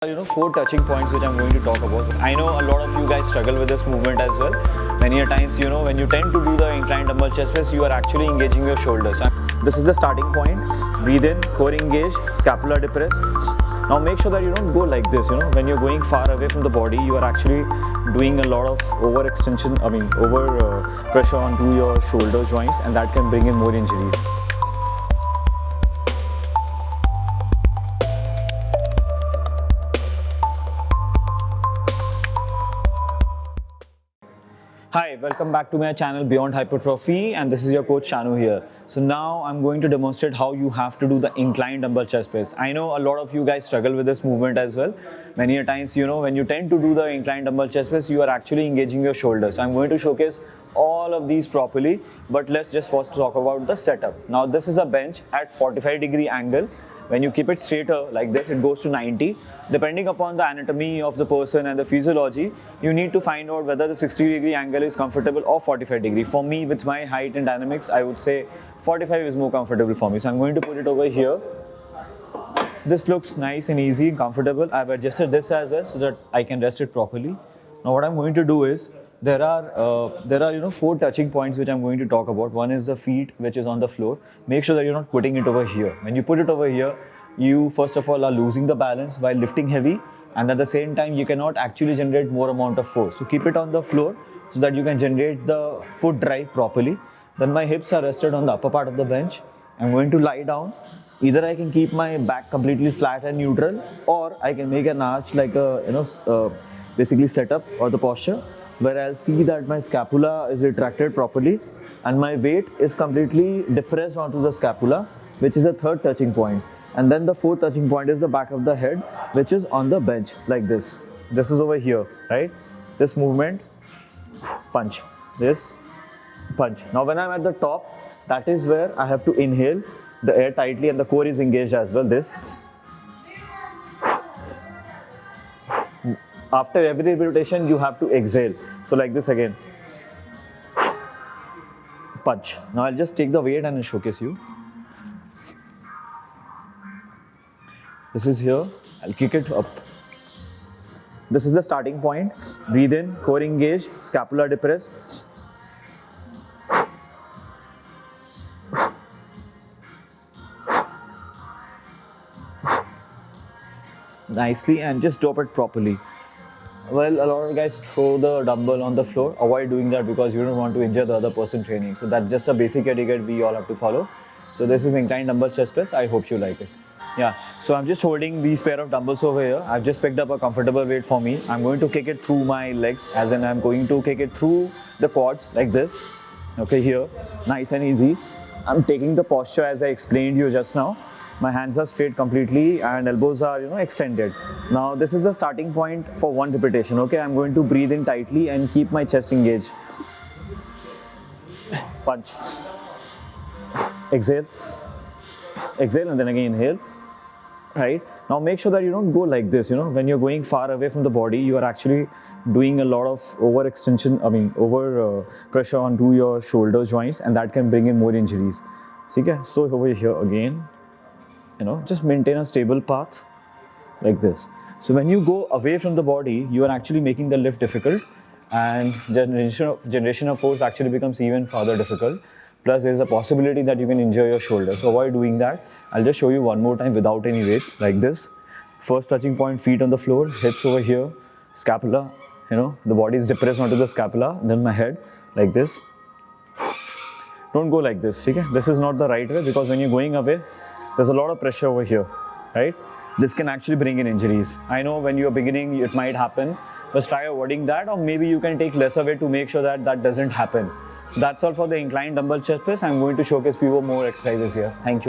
Four touching points which I'm going to talk about. I know a lot of you guys struggle with this movement as well. Many a times, when you tend to do the incline dumbbell chest press, you are actually engaging your shoulders. This is the starting point. Breathe in, core engaged, scapula depressed. Now make sure that you don't go like this. When you're going far away from the body, you are actually doing a lot of overextension, pressure onto your shoulder joints, and that can bring in more injuries. Hi, welcome back to my channel Beyond Hypertrophy, and this is your coach Shanu here. So now I'm going to demonstrate how you have to do the incline dumbbell chest press. I know a lot of you guys struggle with this movement as well. Many a times, when you tend to do the incline dumbbell chest press, you are actually engaging your shoulders. So I'm going to showcase all of these properly, but let's just first talk about the setup. Now this is a bench at 45-degree angle. When you keep it straighter like this, it goes to 90. Depending upon the anatomy of the person and the physiology, you need to find out whether the 60-degree angle is comfortable or 45-degree. For me, with my height and dynamics, I would say 45 is more comfortable for me. So I'm going to put it over here. This looks nice and easy and comfortable. I've adjusted this as well so that I can rest it properly. Now what I'm going to do is, there are four touching points which I'm going to talk about. One is the feet, which is on the floor. Make sure that you're not putting it over here. When you put it over here, you first of all are losing the balance while lifting heavy, and at the same time you cannot actually generate more amount of force. So keep it on the floor so that you can generate the foot drive properly. Then my hips are rested on the upper part of the bench. I'm going to lie down. Either I can keep my back completely flat and neutral, or I can make an arch like a basically setup or the posture, where I'll see that my scapula is retracted properly and my weight is completely depressed onto the scapula, which is a third touching point. And then the fourth touching point is the back of the head, which is on the bench like this. This is over here, right? This movement, punch, this, punch. Now when I'm at the top, that is where I have to inhale the air tightly and the core is engaged as well, this. After every rotation, you have to exhale. So like this again. Punch. Now I'll just take the weight and I'll showcase you. This is here. I'll kick it up. This is the starting point. Breathe in, core engaged, scapula depressed. Nicely, and just drop it properly. Well, a lot of guys throw the dumbbell on the floor. Avoid doing that because you don't want to injure the other person training. So that's just a basic etiquette we all have to follow. So this is incline dumbbell chest press. I hope you like it. Yeah, so I'm just holding these pair of dumbbells over here. I've just picked up a comfortable weight for me. I'm going to kick it through my legs, as in I'm going to kick it through the quads like this. Okay, here, nice and easy. I'm taking the posture as I explained you just now. My hands are straight completely and elbows are extended. Now this is the starting point for one repetition. Okay, I'm going to breathe in tightly and keep my chest engaged. Punch. Exhale. Exhale and then again inhale. Right? Now make sure that you don't go like this. When you're going far away from the body, you are actually doing a lot of overextension, pressure onto your shoulder joints, and that can bring in more injuries. Okay, so over here again. Just maintain a stable path like this. So when you go away from the body, you are actually making the lift difficult, and generation of force actually becomes even further difficult. Plus there is a possibility that you can injure your shoulder. So avoid doing that. I'll just show you one more time without any weights like this. First touching point, feet on the floor, hips over here, scapula, the body is depressed onto the scapula, then my head like this. Don't go like this, okay? This is not the right way, because when you're going away, there's a lot of pressure over here, right? This can actually bring in injuries. I know when you're beginning, it might happen, but try avoiding that, or maybe you can take lesser weight to make sure that that doesn't happen. So that's all for the incline dumbbell chest press. I'm going to showcase few more exercises here. Thank you.